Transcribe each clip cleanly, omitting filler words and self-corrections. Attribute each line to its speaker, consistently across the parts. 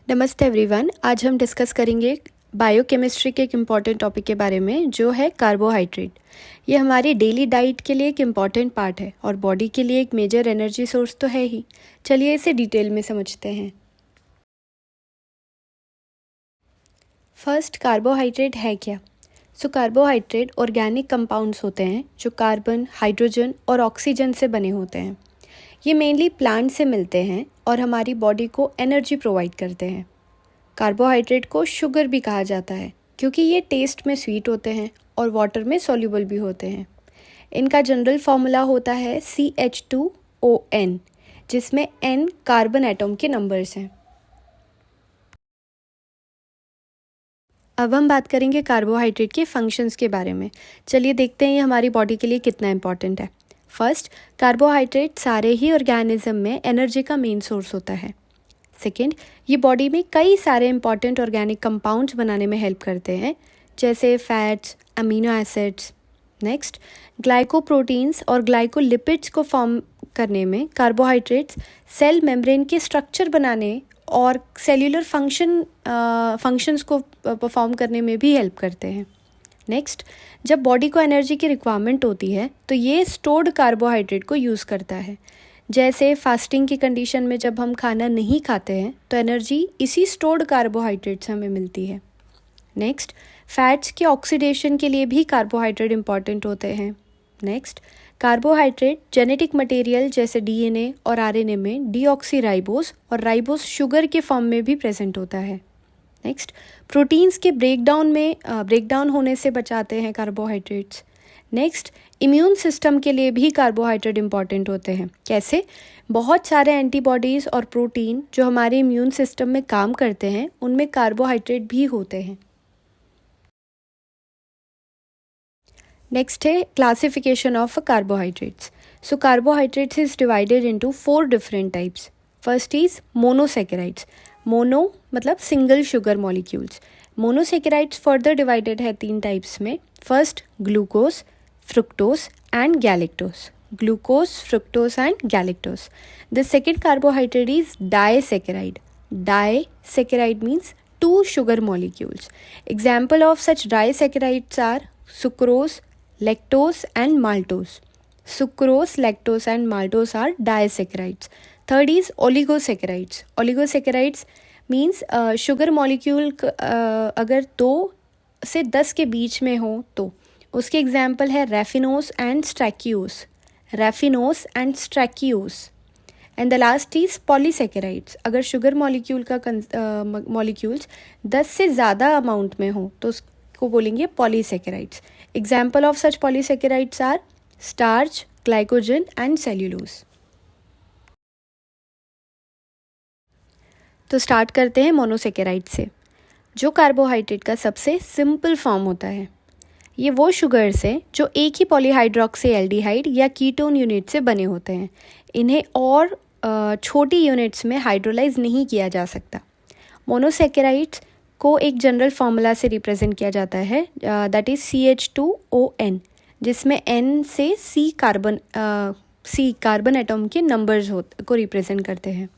Speaker 1: नमस्ते एवरीवन। आज हम डिस्कस करेंगे बायोकेमिस्ट्री के एक इम्पॉर्टेंट टॉपिक के बारे में जो है कार्बोहाइड्रेट। ये हमारी डेली डाइट के लिए एक इम्पॉर्टेंट पार्ट है और बॉडी के लिए एक मेजर एनर्जी सोर्स तो है ही। चलिए इसे डिटेल में समझते हैं। फर्स्ट, कार्बोहाइड्रेट है क्या? कार्बोहाइड्रेट ऑर्गेनिक कंपाउंड्स होते हैं जो कार्बन, हाइड्रोजन और ऑक्सीजन से बने होते हैं। ये मेनली प्लांट से मिलते हैं और हमारी बॉडी को एनर्जी प्रोवाइड करते हैं। कार्बोहाइड्रेट को शुगर भी कहा जाता है क्योंकि ये टेस्ट में स्वीट होते हैं और वाटर में सॉल्युबल भी होते हैं। इनका जनरल फार्मूला होता है CH2ON, जिसमें N कार्बन एटम के नंबर्स हैं। अब हम बात करेंगे कार्बोहाइड्रेट के फंक्शंस के बारे में। चलिए देखते हैं ये हमारी बॉडी के लिए कितना इम्पॉर्टेंट है। फर्स्ट, कार्बोहाइड्रेट सारे ही ऑर्गेनिज्म में एनर्जी का मेन सोर्स होता है। सेकेंड, ये बॉडी में कई सारे इंपॉर्टेंट ऑर्गेनिक कंपाउंड्स बनाने में हेल्प करते हैं, जैसे fats, amino acids. Next, glycoproteins और ग्लाइकोलिपिड्स को फॉर्म करने में कार्बोहाइड्रेट्स सेल मेम्ब्रेन के स्ट्रक्चर बनाने और सेल्यूलर फंक्शंस को परफॉर्म करने में भी हेल्प करते हैं। नेक्स्ट, जब बॉडी को एनर्जी की रिक्वायरमेंट होती है तो ये स्टोर्ड कार्बोहाइड्रेट को यूज़ करता है। जैसे फास्टिंग की कंडीशन में जब हम खाना नहीं खाते हैं तो एनर्जी इसी स्टोर्ड कार्बोहाइड्रेट से हमें मिलती है। नेक्स्ट, फैट्स के ऑक्सीडेशन के लिए भी कार्बोहाइड्रेट इंपॉर्टेंट होते हैं। नेक्स्ट, कार्बोहाइड्रेट जेनेटिक मटेरियल जैसे DNA और RNA में डीऑक्सीराइबोस और राइबोस शुगर के फॉर्म में भी प्रेजेंट होता है। नेक्स्ट, प्रोटीन्स के ब्रेकडाउन होने से बचाते हैं कार्बोहाइड्रेट्स। नेक्स्ट, इम्यून सिस्टम के लिए भी कार्बोहाइड्रेट इंपॉर्टेंट होते हैं। कैसे? बहुत सारे एंटीबॉडीज़ और प्रोटीन जो हमारे इम्यून सिस्टम में काम करते हैं उनमें कार्बोहाइड्रेट भी होते हैं। नेक्स्ट है classification of carbohydrates. Carbohydrates is divided into 4 different types. First is monosaccharides. Mono मतलब single sugar molecules. Monosaccharides further divided है 3 टाइप्स में। First, glucose, fructose and galactose. Glucose, fructose and galactose. The second carbohydrate is disaccharide. Disaccharide means 2 sugar molecules. Example of such disaccharides are sucrose, lactose and maltose. Sucrose, lactose and maltose are disaccharides. Third is oligosaccharides. Oligosaccharides means sugar molecule अगर 2 से 10 के बीच में हो तो उसके example है raffinose and stachyose. Raffinose and stachyose. And the last is polysaccharides. अगर sugar molecule का मॉलिक्यूल्स 10 से ज़्यादा अमाउंट में हो तो उसको बोलेंगे polysaccharides. Example of such polysaccharides are starch, glycogen and cellulose. तो स्टार्ट करते हैं मोनोसेकेराइड से, जो कार्बोहाइड्रेट का सबसे सिंपल फॉर्म होता है। ये वो शुगर्स हैं जो एक ही पॉलीहाइड्रोक्सी एल्डिहाइड या कीटोन यूनिट से बने होते हैं। इन्हें और छोटी यूनिट्स में हाइड्रोलाइज नहीं किया जा सकता। मोनोसेकेराइड्स को एक जनरल फार्मूला से रिप्रेजेंट किया जाता है, दैट इज CH2ON, जिसमें N से C कार्बन एटम के नंबर्स को रिप्रेजेंट करते हैं।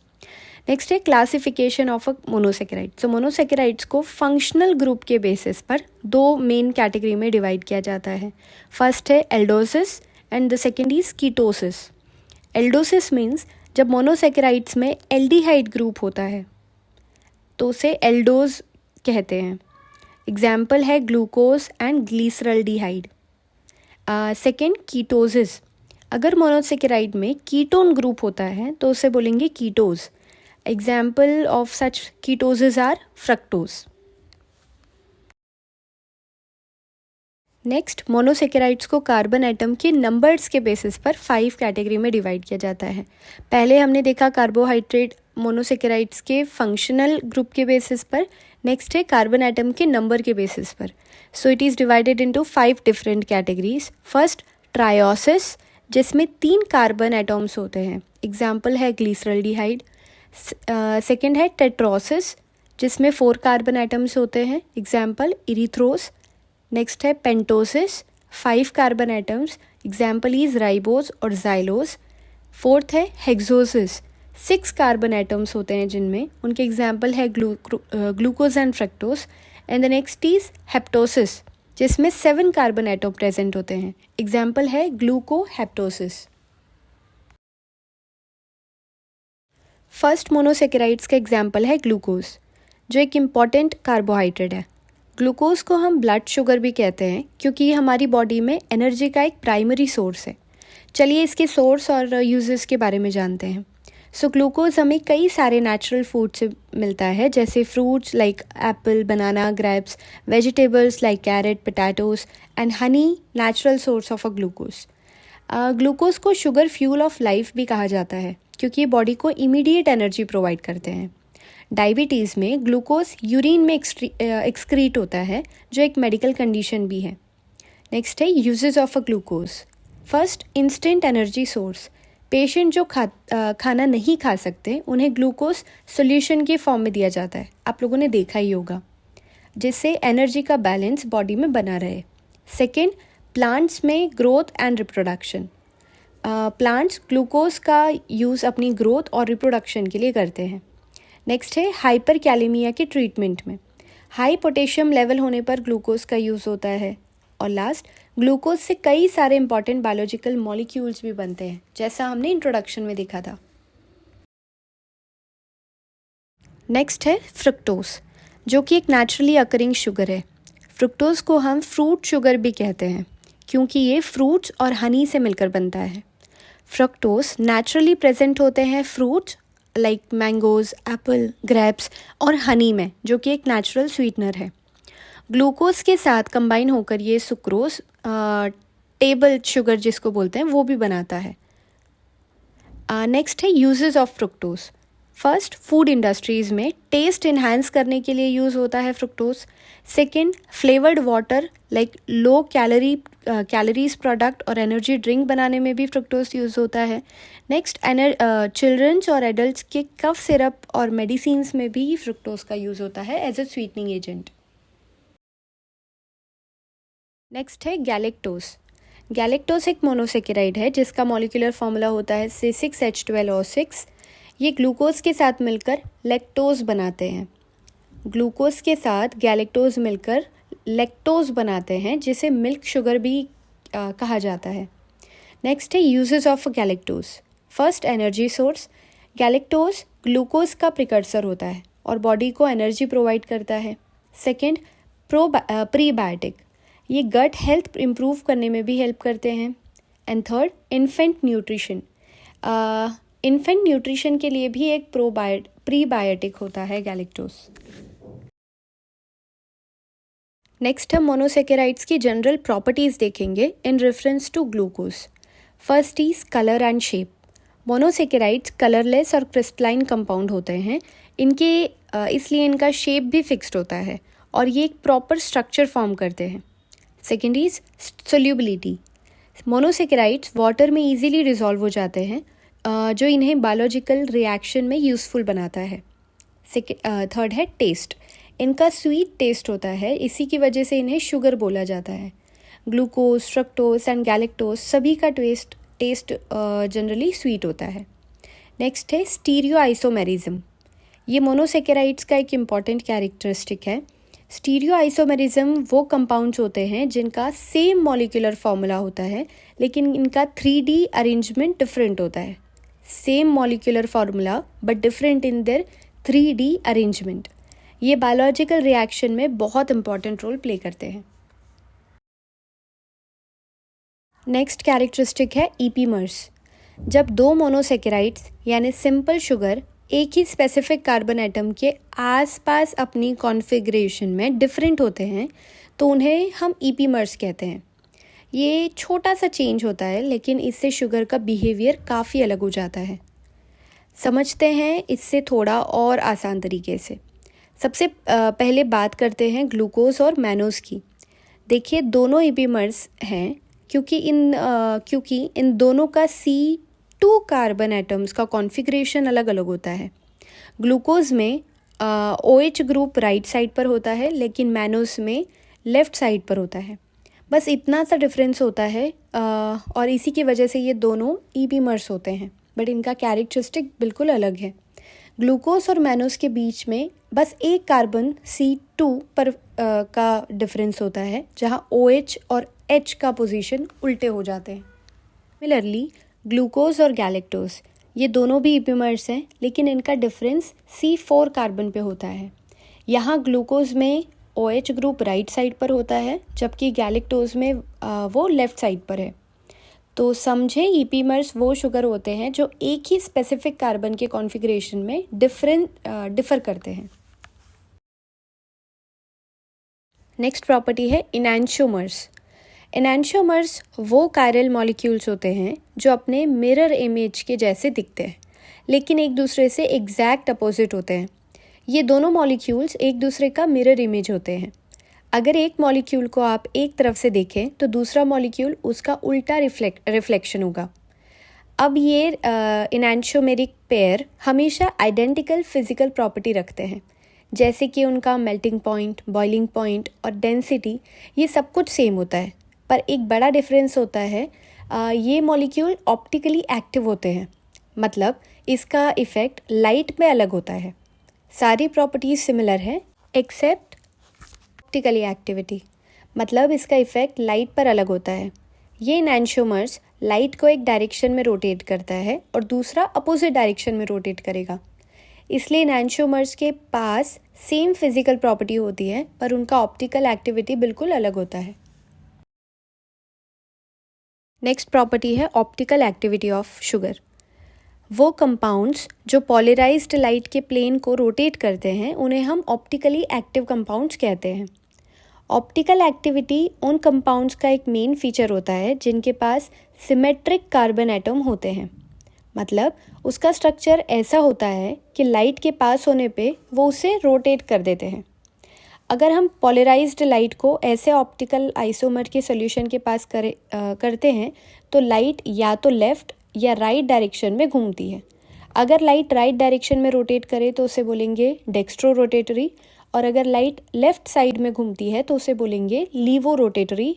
Speaker 1: नेक्स्ट है classification of a monosaccharide. Monosaccharides को फंक्शनल ग्रुप के बेसिस पर 2 मेन कैटेगरी में डिवाइड किया जाता है। फर्स्ट है aldoses and the second is ketoses. Aldoses means जब मोनोसेकेराइड्स में एल्डिहाइड ग्रुप होता है तो उसे एल्डोज कहते हैं। एग्जाम्पल है glucose and glyceraldehyde. Second, ketoses. अगर मोनोसेकेराइड में कीटोन ग्रुप होता है तो उसे बोलेंगे ketose. Example of such ketoses are fructose. Next, monosaccharides को कार्बन एटम के नंबर्स के बेसिस पर 5 कैटेगरी में डिवाइड किया जाता है। पहले हमने देखा कार्बोहाइड्रेट मोनोसेकेराइड्स के फंक्शनल ग्रुप के बेसिस पर। नेक्स्ट है कार्बन एटम के नंबर के बेसिस पर। So it is divided into 5 different categories. First, trioses, जिसमें 3 कार्बन एटम्स होते हैं। एग्जाम्पल है ग्लिसरल्डिहाइड। सेकेंड है टेट्रोसिस, जिसमें 4 कार्बन एटम्स होते हैं। एग्जाम्पल इरिथ्रोस। नेक्स्ट है पेंटोसिस, 5 carbon atoms. Example is ribose और जाइलोस। फोर्थ है हेक्सोसिस, 6 कार्बन एटम्स होते हैं जिनमें, उनके एग्जाम्पल है glucose and fructose. And the next is heptoses, जिसमें 7 कार्बन एटम प्रेजेंट होते हैं, एग्जाम्पल है ग्लूकोहेप्टोसिस। फर्स्ट मोनोसेकेराइड्स का एग्जाम्पल है ग्लूकोज, जो एक इम्पॉर्टेंट कार्बोहाइड्रेट है। ग्लूकोज को हम ब्लड शुगर भी कहते हैं क्योंकि ये हमारी बॉडी में एनर्जी का एक प्राइमरी सोर्स है। चलिए इसके सोर्स और यूजेस के बारे में जानते हैं। सो ग्लूकोज हमें कई सारे नेचुरल फूड से मिलता है, जैसे fruits like Apple, banana, grapes, vegetables like carat, potatoes and honey natural source of a glucose. Glucose को शुगर फ्यूल ऑफ लाइफ भी कहा जाता है क्योंकि ये बॉडी को इमीडिएट एनर्जी प्रोवाइड करते हैं। डायबिटीज़ में ग्लूकोज यूरिन में एक्सक्रीट होता है, जो एक मेडिकल कंडीशन भी है। नेक्स्ट है uses of a glucose. First, instant energy source. Patient जो खाना नहीं खा सकते उन्हें ग्लूकोज सोल्यूशन के फॉर्म में दिया जाता है, आप लोगों ने देखा ही होगा, जिससे एनर्जी का बैलेंस बॉडी में बना रहे। सेकेंड, प्लांट्स में growth and reproduction. Plants glucose का यूज़ अपनी ग्रोथ और रिप्रोडक्शन के लिए करते हैं। नेक्स्ट है हाइपर कैलेमिया के ट्रीटमेंट में। हाई पोटेशियम लेवल होने पर ग्लूकोज का यूज़ होता है। और लास्ट, ग्लूकोज से कई सारे इंपॉर्टेंट बायोलॉजिकल मॉलिक्यूल्स भी बनते हैं, जैसा हमने इंट्रोडक्शन में देखा था। नेक्स्ट है फ्रुक्टोज, जो कि एक नेचुरली अकरिंग शुगर है। फ्रुक्टोज को हम फ्रूट शुगर भी कहते हैं क्योंकि ये फ्रूट्स और हनी से मिलकर बनता है। फ्रुक्टोज नेचुरली प्रेजेंट होते हैं fruits like mangoes, Apple, grapes और हनी में, जो कि एक नेचुरल स्वीटनर है। ग्लूकोज के साथ कंबाइन होकर ये सुक्रोज, टेबल शुगर जिसको बोलते हैं, वो भी बनाता है। नेक्स्ट है uses of fructose. First, food industries में टेस्ट इन्हांस करने के लिए यूज़ होता है fructose. Second, flavoured water like low calories product और एनर्जी ड्रिंक बनाने में भी फ्रुक्टोज यूज़ होता है। नेक्स्ट, चिल्ड्रंस और एडल्ट्स के कफ सिरप और मेडिसिन्स में भी फ्रुक्टोज का यूज़ होता है as a sweetening agent. Next है गैलेक्टोज। गैलेक्टोज एक मोनोसेकेराइड है जिसका मॉलिक्यूलर फॉर्मूला होता है C6H12O6। ये ग्लूकोज के साथ मिलकर लैक्टोज बनाते हैं। ग्लूकोज के साथ गैलेक्टोज मिलकर लैक्टोज बनाते हैं, जिसे मिल्क शुगर भी कहा जाता है। नेक्स्ट है uses of galactose. First, energy source. Galactose glucose का प्रिकर्सर होता है और बॉडी को एनर्जी प्रोवाइड करता है। सेकेंड, प्रीबायोटिक, ये गट हेल्थ इम्प्रूव करने में भी हेल्प करते हैं। And third, infant nutrition. Infant nutrition के लिए भी एक प्रीबायोटिक होता है गैलेक्टोज। नेक्स्ट हम मोनोसेकेराइड्स की जनरल प्रॉपर्टीज़ देखेंगे in reference to glucose. First is colour and shape. Monosaccharides colourless और क्रिस्टलाइन कंपाउंड होते हैं, इसलिए इनका शेप भी फिक्स्ड होता है और ये एक प्रॉपर स्ट्रक्चर फॉर्म करते हैं। Second is solubility. Monosaccharides water में इजीली डिसॉल्व हो जाते हैं, जो इन्हें बायोलॉजिकल रिएक्शन में यूज़फुल बनाता है। थर्ड है टेस्ट। इनका स्वीट टेस्ट होता है, इसी की वजह से इन्हें शुगर बोला जाता है। ग्लूकोज, फ्रक्टोज एंड गैलेक्टोज सभी का टेस्ट जनरली स्वीट होता है। नेक्स्ट है स्टीरियो आइसोमेरिज्म। ये मोनोसेकेराइड्स का एक इम्पॉर्टेंट कैरेक्टरिस्टिक है। स्टीरियो आइसोमेरिज्म वो कंपाउंड्स होते हैं जिनका सेम मॉलिक्यूलर फॉर्मूला होता है, लेकिन इनका 3D अरेंजमेंट डिफरेंट होता है। Same molecular formula but different in their 3D arrangement. ये बायोलॉजिकल रिएक्शन में बहुत इंपॉर्टेंट रोल प्ले करते हैं। नेक्स्ट कैरेक्टरिस्टिक है ईपीमर्स। जब दो मोनोसेकेराइड्स यानी सिंपल शुगर एक ही स्पेसिफिक कार्बन एटम के आसपास अपनी कॉन्फ़िगरेशन में डिफरेंट होते हैं तो उन्हें हम ईपीमर्स कहते हैं। ये छोटा सा चेंज होता है, लेकिन इससे शुगर का बिहेवियर काफ़ी अलग हो जाता है। समझते हैं इससे थोड़ा और आसान तरीके से। सबसे पहले बात करते हैं ग्लूकोज और मैनोज की। देखिए, दोनों ईपीमर्स हैं क्योंकि इन दोनों का C2 कार्बन एटम्स का कॉन्फ़िगरेशन अलग अलग होता है। ग्लूकोज में OH ग्रुप राइट साइड पर होता है, लेकिन मैनोज में लेफ़्ट साइड पर होता है। बस इतना सा डिफरेंस होता है और इसी की वजह से ये दोनों ईपीमर्स होते हैं, बट इनका कैरेक्टरिस्टिक बिल्कुल अलग है। ग्लूकोज और मैनोज के बीच में बस एक कार्बन C2 पर का डिफरेंस होता है, जहाँ OH और H का पोजीशन उल्टे हो जाते हैं। सिमिलरली ग्लूकोज और गैलेक्टोज ये दोनों भी इपीमर्स हैं, लेकिन इनका डिफरेंस C4 कार्बन पे होता है। यहाँ ग्लूकोज में OH ग्रुप राइट साइड पर होता है, जबकि गैलेक्टोज में वो लेफ़्ट साइड पर है। तो समझे इपीमर्स वो शुगर होते हैं जो एक ही स्पेसिफिक कार्बन के कॉन्फ़िगरेशन में डिफ़र करते हैं। नेक्स्ट प्रॉपर्टी है इनैंशियोमर्स। इनैंशियोमर्स वो कायरल मॉलिक्यूल्स होते हैं जो अपने मिरर इमेज के जैसे दिखते हैं, लेकिन एक दूसरे से एग्जैक्ट अपोजिट होते हैं। ये दोनों मॉलिक्यूल्स एक दूसरे का मिरर इमेज होते हैं। अगर एक मॉलिक्यूल को आप एक तरफ से देखें तो दूसरा मॉलिक्यूल उसका उल्टा रिफ्लेक्शन होगा। अब ये इनैंशियोमेरिक पेयर हमेशा आइडेंटिकल फिजिकल प्रॉपर्टी रखते हैं, जैसे कि उनका मेल्टिंग पॉइंट, बॉइलिंग पॉइंट और डेंसिटी, ये सब कुछ सेम होता है। पर एक बड़ा डिफरेंस होता है, ये मॉलिक्यूल ऑप्टिकली एक्टिव होते हैं, मतलब इसका इफ़ेक्ट लाइट में अलग होता है। सारी प्रॉपर्टीज़ सिमिलर हैं एक्सेप्ट ऑप्टिकली एक्टिविटी, मतलब इसका इफ़ेक्ट लाइट पर अलग होता है। ये इनैंशियोमर्स लाइट को एक डायरेक्शन में रोटेट करता है और दूसरा अपोजिट डायरेक्शन में रोटेट करेगा। इसलिए इनैंशियोमर्स के पास सेम फिजिकल प्रॉपर्टी होती है, पर उनका ऑप्टिकल एक्टिविटी बिल्कुल अलग होता है। नेक्स्ट प्रॉपर्टी है ऑप्टिकल एक्टिविटी ऑफ शुगर। वो कंपाउंड्स जो पॉलराइज्ड लाइट के प्लेन को रोटेट करते हैं उन्हें हम ऑप्टिकली एक्टिव कंपाउंड्स कहते हैं। ऑप्टिकल एक्टिविटी उन कंपाउंड्स का एक मेन फीचर होता है जिनके पास सिमेट्रिक कार्बन एटम होते हैं, मतलब उसका स्ट्रक्चर ऐसा होता है कि लाइट के पास होने पे वो उसे रोटेट कर देते हैं। अगर हम पॉलराइज्ड लाइट को ऐसे ऑप्टिकल आइसोमर के सॉल्यूशन के पास करते हैं तो लाइट या तो लेफ़्ट या राइट डायरेक्शन में घूमती है। अगर लाइट राइट डायरेक्शन में रोटेट करे तो उसे बोलेंगे डेक्स्ट्रो रोटेटरी, और अगर लाइट लेफ़्ट साइड में घूमती है तो उसे बोलेंगे लीवो रोटेटरी।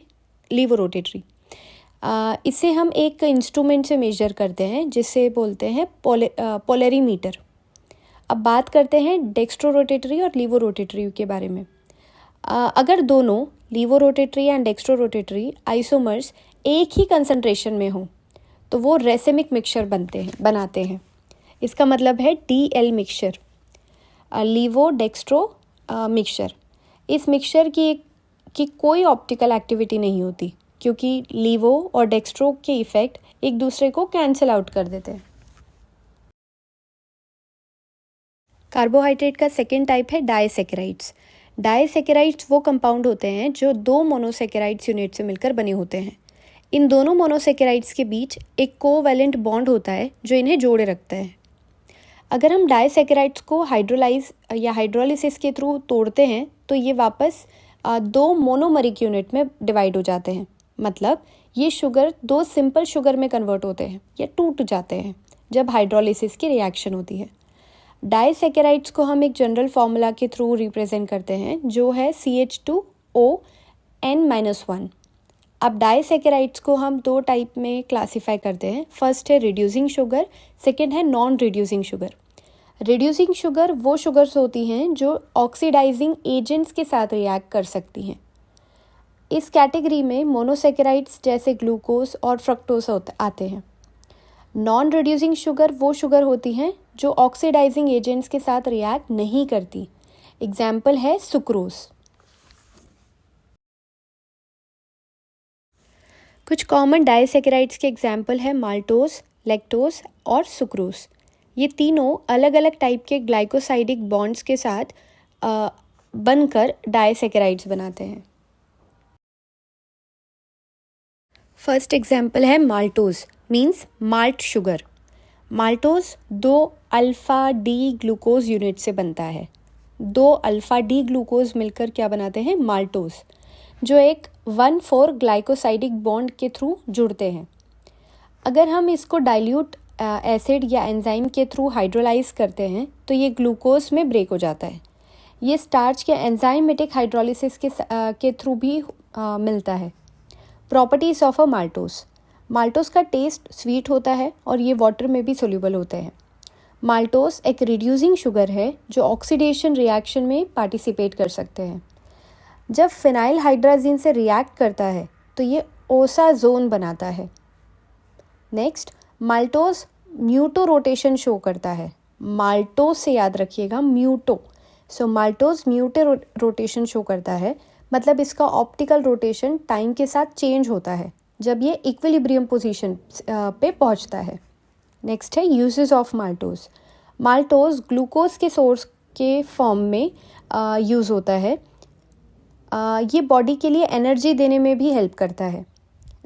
Speaker 1: इसे हम एक इंस्ट्रूमेंट से मेजर करते हैं जिसे बोलते हैं पोलरीमीटर। अब बात करते हैं डेक्स्ट्रो रोटेटरी और लीवो रोटेटरी के बारे में। अगर दोनों levo rotatory and dextro rotatory isomers एक ही कंसंट्रेशन में हों तो वो रेसिमिक मिक्सचर बनाते हैं। इसका मतलब है DL मिक्सचर, लीवो डेक्स्ट्रो मिक्सचर। इस मिक्सचर की कोई ऑप्टिकल एक्टिविटी नहीं होती, क्योंकि लीवो और डेक्स्ट्रो के इफ़ेक्ट एक दूसरे को कैंसिल आउट कर देते हैं। कार्बोहाइड्रेट का सेकेंड टाइप है डायसैकेराइड्स। डायसैकेराइड्स वो कंपाउंड होते हैं जो दो मोनोसैकेराइड्स यूनिट से मिलकर बने होते हैं। इन दोनों मोनोसैकेराइड्स के बीच एक कोवैलेंट बॉन्ड होता है जो इन्हें जोड़े रखता है। अगर हम डायसैकेराइड्स को हाइड्रोलाइज या हाइड्रोलिसिस के थ्रू तोड़ते हैं तो ये वापस दो मोनोमरिक यूनिट में डिवाइड हो जाते हैं, मतलब ये शुगर दो सिंपल शुगर में कन्वर्ट होते हैं या टूट जाते हैं जब हाइड्रोलिसिस की रिएक्शन होती है। डायसैकेराइड्स को हम एक जनरल फार्मूला के थ्रू रिप्रेजेंट करते हैं जो है CH2ON-1। अब डायसैकेराइड्स को हम दो टाइप में क्लासीफाई करते हैं। फर्स्ट है रिड्यूसिंग शुगर, सेकेंड है non reducing sugar. Reducing sugar वो शुगर्स होती हैं जो ऑक्सीडाइजिंग एजेंट्स के साथ रिएक्ट कर सकती हैं। इस कैटेगरी में मोनोसैकेराइड्स जैसे ग्लूकोज और फ्रक्टोज आते हैं। नॉन रिड्यूसिंग शुगर वो शुगर होती हैं जो ऑक्सीडाइजिंग एजेंट्स के साथ रिएक्ट नहीं करती। एग्जाम्पल है सुक्रोज। कुछ कॉमन डायसैकेराइड्स के एग्जाम्पल है माल्टोज, लैक्टोज और सुक्रोज। ये तीनों अलग अलग टाइप के ग्लाइकोसाइडिक बॉन्ड्स के साथ बनकर डायसैकेराइड्स बनाते हैं। फर्स्ट एग्जाम्पल है maltose, means malt sugar. Maltose 2 alpha D glucose unit से बनता है। 2 अल्फ़ा डी ग्लूकोज मिलकर क्या बनाते हैं? माल्टोज, जो एक 1,4 ग्लाइकोसाइडिक बॉन्ड के थ्रू जुड़ते हैं। अगर हम इसको डाइल्यूट एसिड या एंजाइम के थ्रू हाइड्रोलाइज करते हैं तो ये ग्लूकोज में ब्रेक हो जाता है। ये स्टार्च के एंजाइमेटिक हाइड्रोलिसिस के थ्रू भी मिलता है। Properties of a maltose. Maltose का टेस्ट स्वीट होता है और ये वाटर में भी सोल्यूबल होते हैं। माल्टोस एक रिड्यूसिंग शुगर है जो ऑक्सीडेशन रिएक्शन में पार्टिसिपेट कर सकते हैं। जब फिनाइल हाइड्राजीन से रिएक्ट करता है तो ये ओसाजोन बनाता है। नेक्स्ट, माल्टोस म्यूटो रोटेशन शो करता है। माल्टोस से याद रखिएगा, म्यूटो। सो माल्टोस म्यूटो रोटेशन शो करता है, मतलब इसका ऑप्टिकल रोटेशन टाइम के साथ चेंज होता है जब ये इक्विलिब्रियम पोजीशन पे पहुंचता है। नेक्स्ट है uses of maltose. Maltose glucose के सोर्स के फॉर्म में यूज़ होता है। ये बॉडी के लिए एनर्जी देने में भी हेल्प करता है।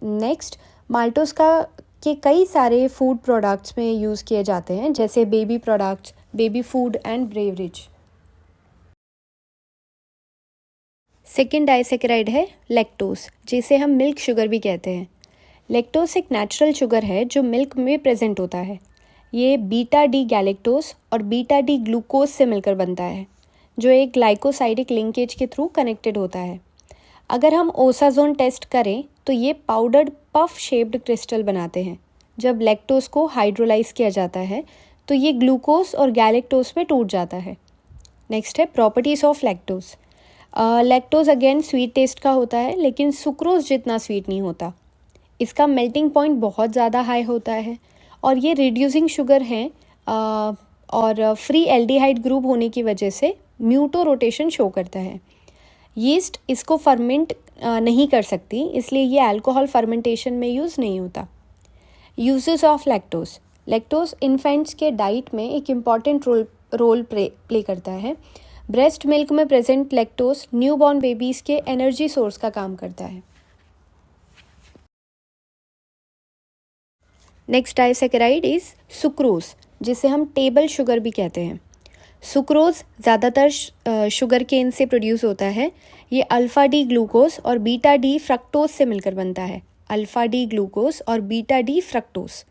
Speaker 1: नेक्स्ट, माल्टोस के कई सारे फूड प्रोडक्ट्स में यूज़ किए जाते हैं, जैसे baby products, baby food and beverage. Second disaccharide है लैक्टोस, जिसे हम मिल्क शुगर भी कहते हैं। लैक्टोस एक नेचुरल शुगर है जो मिल्क में प्रेजेंट होता है। ये बीटा डी गैलेक्टोस और बीटा डी ग्लूकोज से मिलकर बनता है, जो एक ग्लाइकोसाइडिक लिंकेज के थ्रू कनेक्टेड होता है। अगर हम ओसाजोन टेस्ट करें तो ये पाउडर्ड पफ शेप्ड क्रिस्टल बनाते हैं। जब लैक्टोस को हाइड्रोलाइज किया जाता है तो ये ग्लूकोज और गैलेक्टोस में टूट जाता है। नेक्स्ट है properties of lactose. Lactose again sweet taste का होता है, लेकिन सुक्रोज जितना स्वीट नहीं होता। इसका मेल्टिंग पॉइंट बहुत ज़्यादा हाई होता है और ये रिड्यूसिंग शुगर है और फ्री एल्डिहाइड ग्रुप होने की वजह से म्यूटो रोटेशन शो करता है। यीस्ट इसको फर्मेंट नहीं कर सकती, इसलिए ये अल्कोहल फर्मेंटेशन में यूज़ नहीं होता। Uses of lactose. Lactose infants के डाइट में एक इम्पॉर्टेंट रोल प्ले करता है। ब्रेस्ट मिल्क में प्रेजेंट लैक्टोस न्यूबॉर्न बेबीज़ के एनर्जी सोर्स का काम करता है। नेक्स्ट डाइसेकेराइड इज सुक्रोज, जिसे हम टेबल शुगर भी कहते हैं। सुक्रोज ज़्यादातर शुगर केन से प्रोड्यूस होता है। ये अल्फ़ा डी ग्लूकोज और बीटा डी फ्रक्टोज से मिलकर बनता है। अल्फ़ा डी ग्लूकोज और बीटा डी फ्रक्टोज।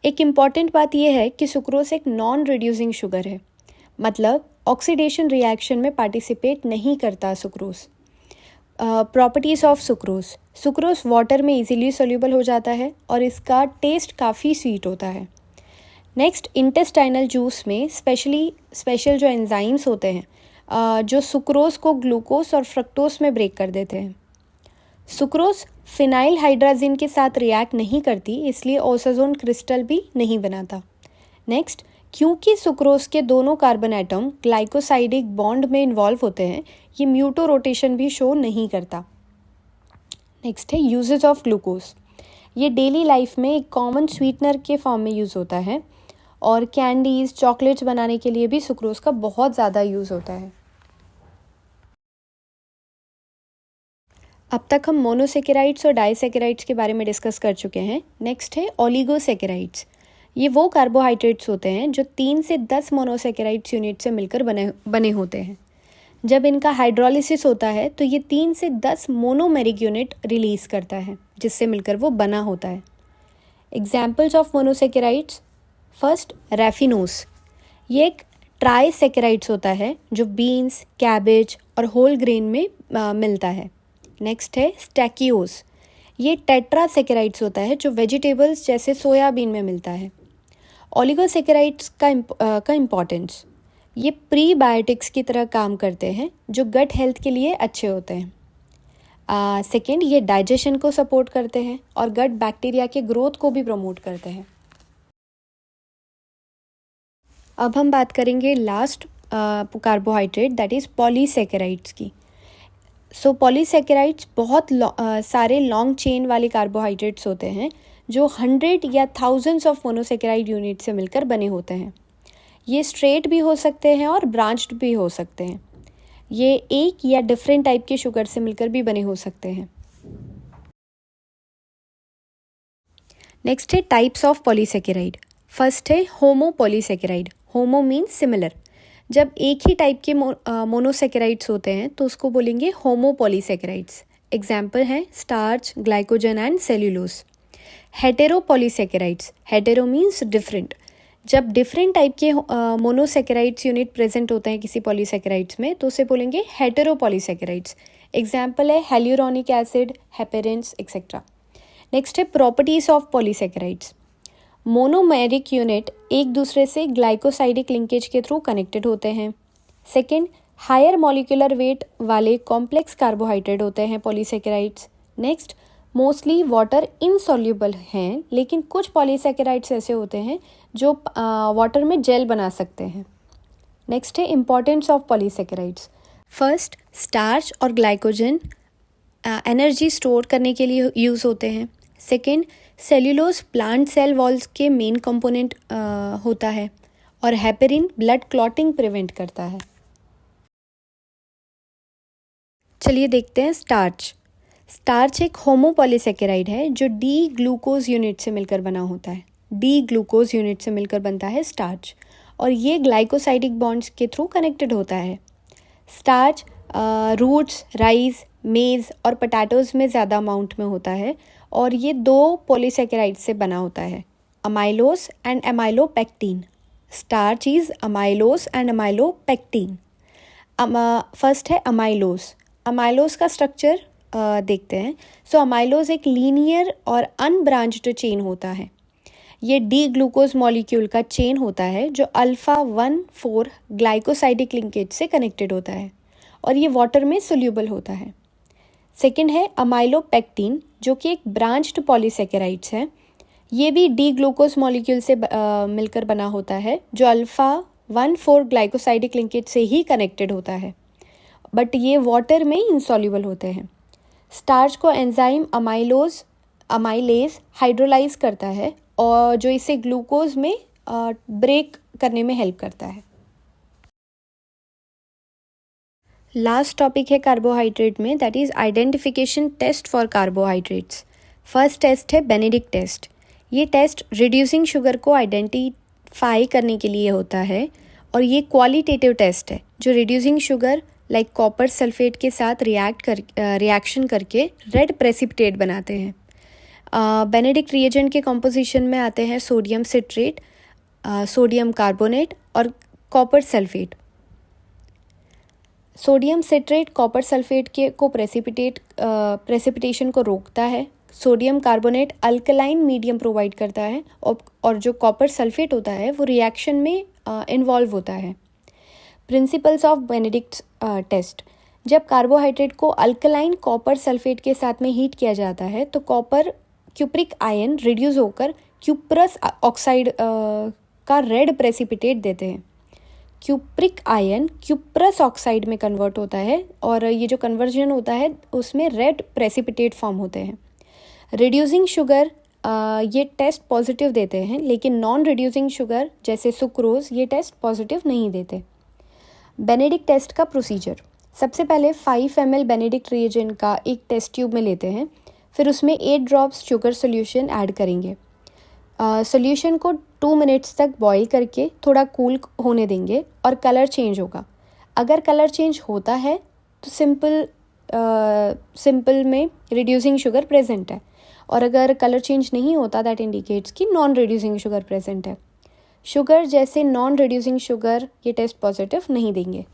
Speaker 1: एक इम्पॉर्टेंट बात यह है कि सुक्रोज एक नॉन रिड्यूसिंग शुगर है, मतलब ऑक्सीडेशन रिएक्शन में पार्टिसिपेट नहीं करता sucrose. Properties of sucrose. Sucrose water में इजीली सोल्यूबल हो जाता है और इसका टेस्ट काफ़ी स्वीट होता है। नेक्स्ट, इंटेस्टाइनल जूस में स्पेशल जो एंजाइम्स होते हैं जो सुक्रोज को ग्लूकोज और फ्रक्टोज में ब्रेक कर देते हैं। सुक्रोज फिनाइल हाइड्राजीन के साथ रिएक्ट नहीं करती, इसलिए ओसाजोन क्रिस्टल भी नहीं बनाता। नेक्स्ट, क्योंकि सुक्रोज के दोनों कार्बन एटम ग्लाइकोसाइडिक बॉन्ड में इन्वॉल्व होते हैं, ये म्यूटो रोटेशन भी शो नहीं करता। नेक्स्ट है यूजेस ऑफ ग्लूकोज। ये डेली लाइफ में एक कॉमन स्वीटनर के फॉर्म में यूज़ होता है और कैंडीज़, चॉकलेट्स बनाने के लिए भी सुक्रोज का बहुत ज़्यादा यूज़ होता है। अब तक हम मोनोसेकेराइड्स और डाइसेकेराइड्स के बारे में डिस्कस कर चुके हैं। नेक्स्ट है ओलिगोसेकेराइड्स। ये वो कार्बोहाइड्रेट्स होते हैं जो 3 से 10 मोनोसेकेराइड्स यूनिट से मिलकर बने होते हैं। जब इनका हाइड्रोलिसिस होता है तो ये 3 से 10 मोनोमेरिक यूनिट रिलीज़ करता है, जिससे मिलकर वो बना होता है। Examples of monosaccharides. फर्स्ट, रैफिनोस। ये एक ट्राइसेकेराइड्स होता है जो बीन्स, कैबेज और होल ग्रेन में मिलता है। नेक्स्ट है स्टैकियोस। ये टेट्रासेकेराइड्स होता है जो वेजिटेबल्स जैसे सोयाबीन में मिलता है। ओलिगोसेकेराइड्स का इम्पॉर्टेंस। ये प्रीबायोटिक्स की तरह काम करते हैं जो गट हेल्थ के लिए अच्छे होते हैं। सेकेंड, ये डाइजेशन को सपोर्ट करते हैं और गट बैक्टीरिया के ग्रोथ को भी प्रमोट करते हैं। अब हम बात करेंगे last carbohydrate, that is polysaccharides की। सो पॉलीसेकेराइड्स बहुत सारे लॉन्ग चेन वाले कार्बोहाइड्रेट्स होते हैं जो 100 या थाउजेंड्स ऑफ मोनोसेकेराइड यूनिट से मिलकर बने होते हैं। ये स्ट्रेट भी हो सकते हैं और ब्रांच्ड भी हो सकते हैं। ये एक या डिफरेंट टाइप के शुगर से मिलकर भी बने हो सकते हैं। नेक्स्ट है टाइप्स ऑफ पॉलीसेकेराइड। फर्स्ट है होमोपॉलीसेकेराइड। होमो मीन्स सिमिलर। जब एक ही टाइप के मोनोसेकेराइड्स होते हैं तो उसको बोलेंगे होमोपॉलीसेकेराइड्स। एग्जाम्पल हैं starch, glycogen and cellulose. Heteropolysaccharides. Hetero means different. जब डिफरेंट टाइप के मोनोसेकेराइड्स यूनिट प्रेजेंट होते हैं किसी पॉलीसेकेराइड्स में तो उसे बोलेंगे हेटेरोपॉलीसेकेराइड्स। एग्जाम्पल है हेल्यूरोनिक एसिड, हेपेरिन्स एक्सेट्रा। नेक्स्ट है properties of polysaccharides. Monomeric unit एक दूसरे से ग्लाइकोसाइडिक लिंकेज के थ्रू कनेक्टेड होते हैं। सेकेंड, हायर मॉलिक्यूलर वेट वाले कॉम्प्लेक्स कार्बोहाइड्रेट होते हैं polysaccharides. Next, mostly water insoluble हैं, लेकिन कुछ पॉलीसेकेराइड्स ऐसे होते हैं जो वाटर में जेल बना सकते हैं। नेक्स्ट है importance of polysaccharides. First, starch और ग्लाइकोजन एनर्जी स्टोर करने के लिए यूज़ होते हैं। Second, cellulose plant cell walls के मेन कंपोनेंट होता है। और हेपेरिन ब्लड क्लॉटिंग प्रिवेंट करता है। चलिए देखते हैं स्टार्च। स्टार्च एक होमोपॉलीसेकेराइड है जो डी ग्लूकोज यूनिट से मिलकर बना होता है। डी ग्लूकोज यूनिट से मिलकर बनता है स्टार्च, और ये ग्लाइकोसाइडिक बॉन्ड्स के थ्रू कनेक्टेड होता है। स्टार्च रूट्स, राइस, मेज़ और पोटैटोज़ में ज़्यादा अमाउंट में होता है, और ये 2 पॉलीसेकेराइड से बना होता है, amylose and amylopectin. Starch is amylose and amylopectin. First है अमाइलोस। अमाइलोस का स्ट्रक्चर देखते हैं। सो अमाइलोस एक लीनियर और अनब्रांच्ड चेन होता है। ये डी ग्लूकोज मॉलिक्यूल का चेन होता है जो अल्फ़ा 1,4 ग्लाइकोसाइडिक लिंकेज से कनेक्टेड होता है, और ये वाटर में सोल्यूबल होता है। सेकेंड है अमाइलोपेक्टिन, जो कि एक ब्रांच्ड पॉलीसेकेराइड्स है। ये भी डी ग्लूकोज मॉलिक्यूल से मिलकर बना होता है, जो अल्फ़ा 1,4 ग्लाइकोसाइडिक लिंकेज से ही कनेक्टेड होता है, बट ये वाटर में इंसॉल्युबल होते हैं। स्टार्च को एंजाइम अमाइलेज हाइड्रोलाइज करता है, और जो इसे ग्लूकोज में ब्रेक करने में हेल्प करता है। लास्ट टॉपिक है कार्बोहाइड्रेट में, that is identification test for carbohydrates. First test है बेनेडिक्ट टेस्ट। ये टेस्ट रिड्यूसिंग शुगर को आइडेंटिफाई करने के लिए होता है, और ये क्वालिटेटिव टेस्ट है जो reducing sugar like copper sulphate के साथ रिएक्शन करके रेड प्रेसिपिटेट बनाते हैं। बेनेडिक्ट रिएजेंट के कॉम्पोजिशन में आते हैं सोडियम सिट्रेट, सोडियम कार्बोनेट और copper sulphate. Sodium citrate copper sulphate को प्रेसिपिटेशन को रोकता है। Sodium carbonate alkaline medium provide करता है, और जो कॉपर सल्फेट होता है वो रिएक्शन में इन्वॉल्व होता है। Principles of Benedict test. जब कार्बोहाइड्रेट को अल्कलाइन कॉपर सल्फेट के साथ में हीट किया जाता है तो कॉपर क्यूप्रिक आयन रिड्यूस होकर क्यूप्रस ऑक्साइड का रेड प्रेसिपिटेट देते हैं। क्यूप्रिक आयन क्यूप्रस ऑक्साइड में कन्वर्ट होता है, और ये जो कन्वर्जन होता है उसमें रेड प्रेसिपिटेट फॉर्म होते हैं। रिड्यूसिंग शुगर ये टेस्ट पॉजिटिव देते हैं, लेकिन नॉन रिड्यूसिंग शुगर जैसे सुक्रोज ये टेस्ट पॉजिटिव नहीं देते। बेनेडिक्ट टेस्ट का प्रोसीजर। सबसे पहले 5 ml बेनेडिक्ट रिएजेंट का एक टेस्ट ट्यूब में लेते हैं, फिर उसमें 8 ड्रॉप्स शुगर सोल्यूशन ऐड करेंगे। सोल्यूशन को 2 मिनट्स तक बॉईल करके थोड़ा कूल होने देंगे, और कलर चेंज होगा। अगर कलर चेंज होता है तो सिंपल में रिड्यूसिंग शुगर प्रेजेंट है, और अगर कलर चेंज नहीं होता दैट इंडिकेट्स कि नॉन रिड्यूसिंग शुगर प्रेजेंट है। शुगर जैसे नॉन रिड्यूसिंग शुगर ये टेस्ट पॉजिटिव नहीं देंगे।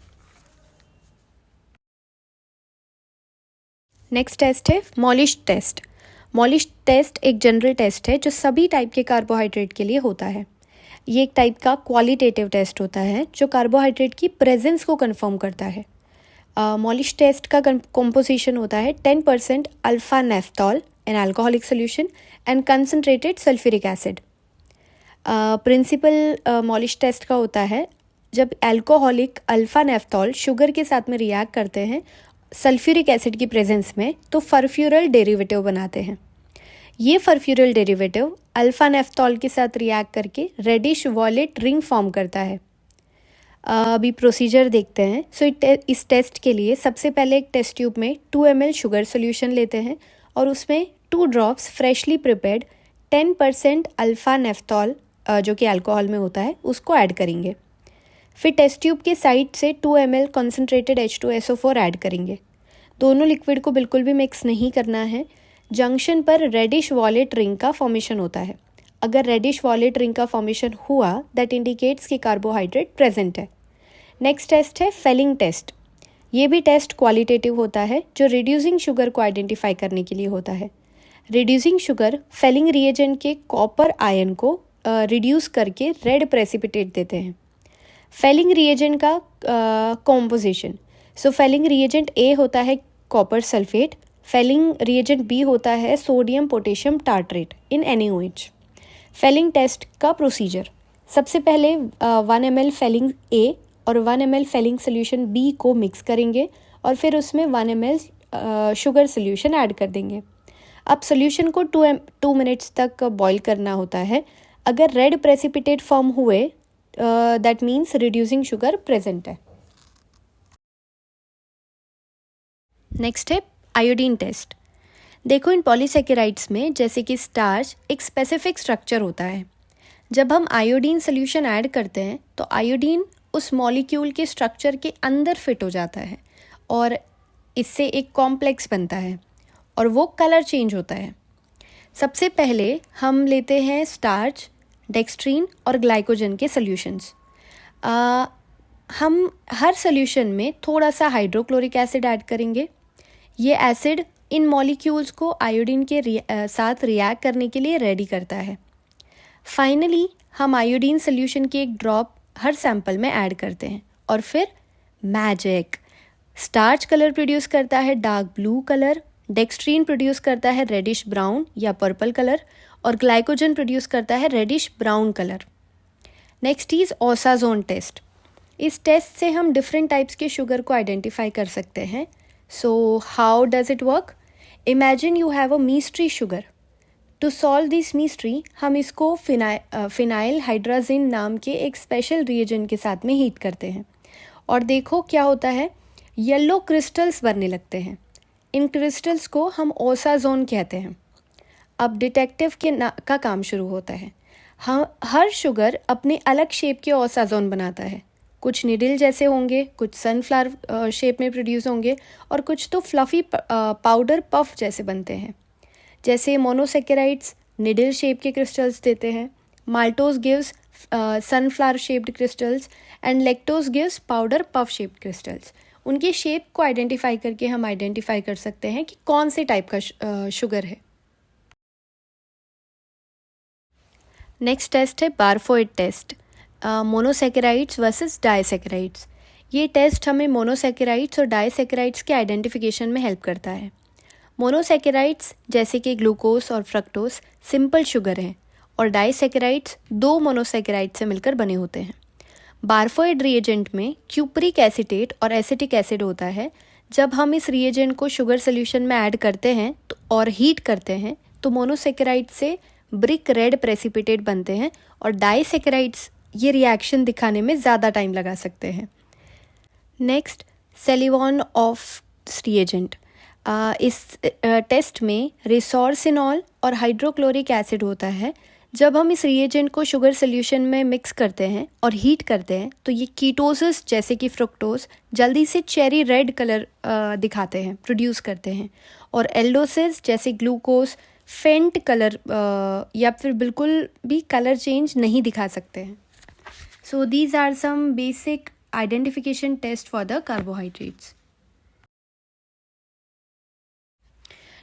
Speaker 1: नेक्स्ट टेस्ट है मॉलिश टेस्ट। मॉलिश टेस्ट एक जनरल टेस्ट है जो सभी टाइप के कार्बोहाइड्रेट के लिए होता है। ये एक टाइप का क्वालिटेटिव टेस्ट होता है जो कार्बोहाइड्रेट की प्रेजेंस को कंफर्म करता है। मॉलिश टेस्ट का कंपोजिशन होता है 10% alpha naphthol in alcoholic solution and concentrated sulphuric acid. Principle Molisch test का होता है जब अल्कोहलिक अल्फा नेफ्थॉल शुगर के साथ में रिएक्ट करते हैं सल्फ्यूरिक एसिड की प्रेजेंस में, तो फर्फ्यूरल डेरिवेटिव बनाते हैं। ये फर्फ्यूरल डेरिवेटिव अल्फा नेफ्थॉल के साथ रिएक्ट करके रेडिश वॉयलेट रिंग फॉर्म करता है। अभी प्रोसीजर देखते हैं। इस टेस्ट के लिए सबसे पहले एक टेस्ट ट्यूब में 2 ml शुगर सोल्यूशन लेते हैं, और उसमें 2 drops freshly prepared 10% alpha naphthol जो कि अल्कोहल में होता है उसको ऐड करेंगे। फिर टेस्ट ट्यूब के साइड से 2 ml कॉन्सेंट्रेटेड H2SO4 ऐड करेंगे। दोनों लिक्विड को बिल्कुल भी मिक्स नहीं करना है। जंक्शन पर रेडिश वॉयलेट रिंग का फॉर्मेशन होता है। अगर रेडिश वॉयलेट रिंग का फॉर्मेशन हुआ दैट इंडिकेट्स कि कार्बोहाइड्रेट प्रेजेंट है। नेक्स्ट टेस्ट है फेलिंग टेस्ट। ये भी टेस्ट क्वालिटेटिव होता है जो रिड्यूसिंग शुगर को आइडेंटिफाई करने के लिए होता है। रिड्यूसिंग शुगर फेलिंग रिएजेंट के कॉपर आयन को रिड्यूस करके रेड प्रेसिपिटेट देते हैं। फेलिंग रिएजेंट का composition, so Fehling reagent A होता है copper sulphate, Fehling reagent B होता है sodium potassium tartrate in NaOH। Fehling test का प्रोसीजर, सबसे पहले 1 ml फेलिंग ए और 1 ml फेलिंग सोल्यूशन बी को मिक्स करेंगे और फिर उसमें 1 ml शुगर सोल्यूशन ऐड कर देंगे। अब सोल्यूशन को 2 मिनट्स तक बॉईल करना होता है। अगर रेड प्रेसिपिटेट फॉर्म हुए that means reducing sugar present है। नेक्स्ट है आयोडीन टेस्ट। देखो, इन पॉलीसेकेराइड्स में जैसे कि स्टार्च एक स्पेसिफिक स्ट्रक्चर होता है। जब हम आयोडीन सोल्यूशन ऐड करते हैं तो आयोडीन उस मॉलिक्यूल के स्ट्रक्चर के अंदर फिट हो जाता है और इससे एक कॉम्प्लेक्स बनता है और वो कलर चेंज होता है। सबसे पहले हम लेते हैं स्टार्च, डेक्स्ट्रीन और ग्लाइकोजन के सोल्यूशंस। हम हर सोल्यूशन में थोड़ा सा हाइड्रोक्लोरिक एसिड ऐड करेंगे। ये एसिड इन मॉलिक्यूल्स को आयोडीन के साथ रिएक्ट करने के लिए रेडी करता है। फाइनली हम आयोडीन सोल्यूशन की एक ड्रॉप हर सैंपल में ऐड करते हैं और फिर मैजिक, स्टार्च कलर प्रोड्यूस करता है dark blue colour, dextrin produce करता है रेडिश ब्राउन या पर्पल कलर और ग्लाइकोजन प्रोड्यूस करता है reddish brown colour. Next is osazone test. इस टेस्ट से हम डिफरेंट टाइप्स के शुगर को आइडेंटिफाई कर सकते हैं। So how does it work? Imagine you have a mystery sugar. To solve this mystery हम इसको फिनाइल हाइड्राजिन नाम के एक स्पेशल रिएजेंट के साथ में हीट करते हैं और देखो क्या होता है, येलो क्रिस्टल्स बनने लगते हैं। इन क्रिस्टल्स को हम ओसाजोन कहते हैं। अब डिटेक्टिव का काम शुरू होता है। हर शुगर अपने अलग शेप के ओसाजोन बनाता है। कुछ निडल जैसे होंगे, कुछ सनफ्लावर शेप में प्रोड्यूस होंगे और कुछ तो फ्लफ़ी पाउडर पफ जैसे बनते हैं। जैसे मोनोसेकेराइड्स निडल शेप के क्रिस्टल्स देते हैं, maltose gives sunflower shaped crystals and lactose gives powder puff shaped crystals. उनके शेप को आइडेंटिफाई करके हम आइडेंटिफाई कर सकते हैं कि कौन से टाइप का शुगर है। नेक्स्ट टेस्ट है Barfoed test, monosaccharides versus disaccharides. ये टेस्ट हमें मोनोसेकेराइड्स और डाइसेकेराइड्स के आइडेंटिफिकेशन में हेल्प करता है। मोनोसेकेराइड्स जैसे कि ग्लूकोज और फ्रक्टोज सिंपल शुगर हैं और डाइसेकेराइड्स 2 मोनोसेकेराइड से मिलकर बने होते हैं। बारफोइड रिएजेंट में क्यूपरिक एसीटेट और एसिटिक एसिड होता है। जब हम इस रिएजेंट को शुगर सोल्यूशन में ऐड करते हैं और हीट करते हैं तो मोनोसेकेराइड से ब्रिक रेड प्रेसिपिटेट बनते हैं और डाइसेकेराइड्स ये रिएक्शन दिखाने में ज़्यादा टाइम लगा सकते हैं। Next, Seliwanoff reagent. इस टेस्ट में रिसोर्सिनॉल और हाइड्रोक्लोरिक एसिड होता है। जब हम इस रिएजेंट को शुगर सोल्यूशन में मिक्स करते हैं और हीट करते हैं तो ये कीटोसिस जैसे कि फ्रुक्टोज जल्दी से चेरी रेड कलर दिखाते हैं, प्रोड्यूस करते हैं और एल्डोसिस जैसे ग्लूकोज फेंट कलर या फिर बिल्कुल भी कलर चेंज नहीं दिखा सकते हैं। So these are some basic identification test for the carbohydrates.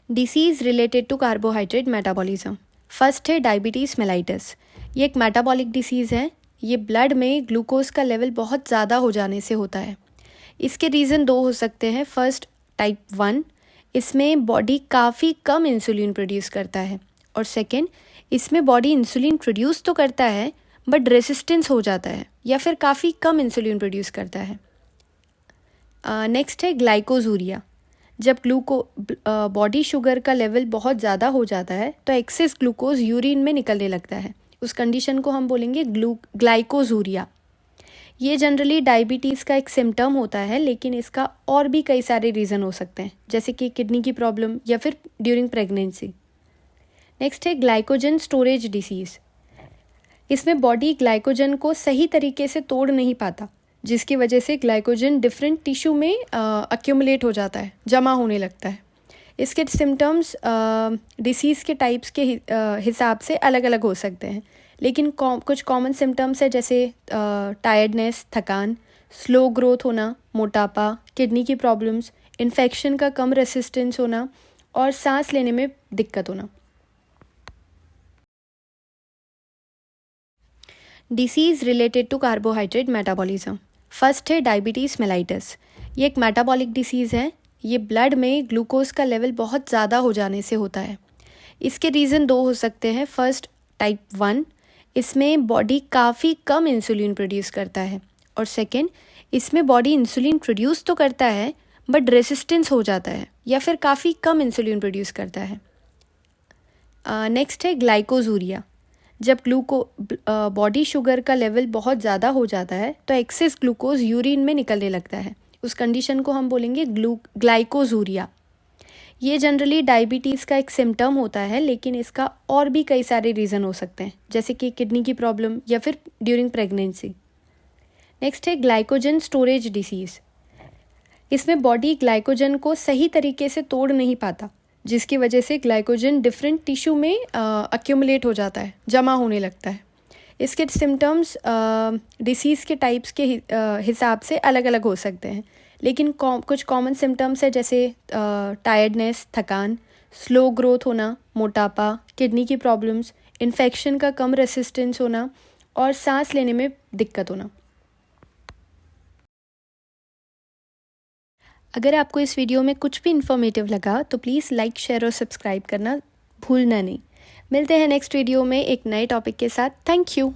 Speaker 1: Disease related to carbohydrate metabolism. First है डायबिटीज़ मेलाइटस। ये एक मेटाबॉलिक डिसीज़ है। ये ब्लड में ग्लूकोज का लेवल बहुत ज़्यादा हो जाने से होता है। इसके रीज़न 2 हो सकते हैं। फर्स्ट, टाइप 1, इसमें बॉडी काफ़ी कम इंसुलिन प्रोड्यूस करता है और सेकेंड, इसमें बॉडी इंसुलिन प्रोड्यूस तो करता है बट रेसिस्टेंस हो जाता है या फिर काफ़ी कम इंसुलिन प्रोड्यूस करता है। नेक्स्ट है ग्लाइकोजूरिया। जब बॉडी शुगर का लेवल बहुत ज़्यादा हो जाता है तो एक्सेस ग्लूकोज यूरिन में निकलने लगता है। उस कंडीशन को हम बोलेंगे ग्लाइकोजूरिया। ये जनरली डायबिटीज़ का एक सिम्टम होता है, लेकिन इसका और भी कई सारे रीज़न हो सकते हैं, जैसे कि किडनी की प्रॉब्लम या फिर ड्यूरिंग प्रेगनेंसी। नेक्स्ट है ग्लाइकोजन स्टोरेज डिसीज़। इसमें बॉडी ग्लाइकोजन को सही तरीके से तोड़ नहीं पाता, जिसकी वजह से ग्लाइकोजन डिफरेंट टिश्यू में अक्यूमुलेट हो जाता है, जमा होने लगता है। इसके सिम्टम्स डिसीज़ के टाइप्स के हिसाब से अलग अलग हो सकते हैं, लेकिन कुछ कॉमन सिम्टम्स है जैसे टायर्डनेस, थकान, स्लो ग्रोथ होना, मोटापा, किडनी की प्रॉब्लम्स, इन्फेक्शन का कम रेसिस्टेंस होना और सांस लेने में दिक्कत होना। Disease related to carbohydrate metabolism. First है डायबिटीज़ मेलाइटस। ये एक मेटाबॉलिक डिसीज़ है। ये ब्लड में ग्लूकोज का लेवल बहुत ज़्यादा हो जाने से होता है। इसके रीज़न दो हो सकते हैं। फर्स्ट टाइप 1, इसमें बॉडी काफ़ी कम इंसुलिन प्रोड्यूस करता है, और सेकेंड, इसमें बॉडी इंसुलिन प्रोड्यूस तो करता है बट रेसिस्टेंस हो जाता है या फिर काफ़ी कम इंसुलिन प्रोड्यूस करता है। नेक्स्ट है ग्लाइकोजूरिया। जब बॉडी शुगर का लेवल बहुत ज़्यादा हो जाता है तो एक्सेस ग्लूकोज यूरिन में निकलने लगता है। उस कंडीशन को हम बोलेंगे ग्लाइकोजूरिया। ये जनरली डायबिटीज़ का एक सिम्टम होता है, लेकिन इसका और भी कई सारे रीज़न हो सकते हैं, जैसे कि किडनी की प्रॉब्लम या फिर ड्यूरिंग प्रेगनेंसी। नेक्स्ट है ग्लाइकोजन स्टोरेज डिसीज़। इसमें बॉडी ग्लाइकोजन को सही तरीके से तोड़ नहीं पाता, जिसकी वजह से ग्लाइकोजन डिफरेंट टिश्यू में अक्यूमुलेट हो जाता है, जमा होने लगता है। इसके सिम्टम्स डिसीज़ के टाइप्स के हिसाब से अलग अलग हो सकते हैं, लेकिन कुछ कॉमन सिम्टम्स है, जैसे टायर्डनेस, थकान, स्लो ग्रोथ होना, मोटापा, किडनी की प्रॉब्लम्स, इन्फेक्शन का कम रेसिस्टेंस होना और सांस लेने में दिक्कत होना। अगर आपको इस वीडियो में कुछ भी इन्फॉर्मेटिव लगा तो प्लीज़ लाइक, शेयर और सब्सक्राइब करना भूलना नहीं। मिलते हैं नेक्स्ट वीडियो में एक नए टॉपिक के साथ। Thank you.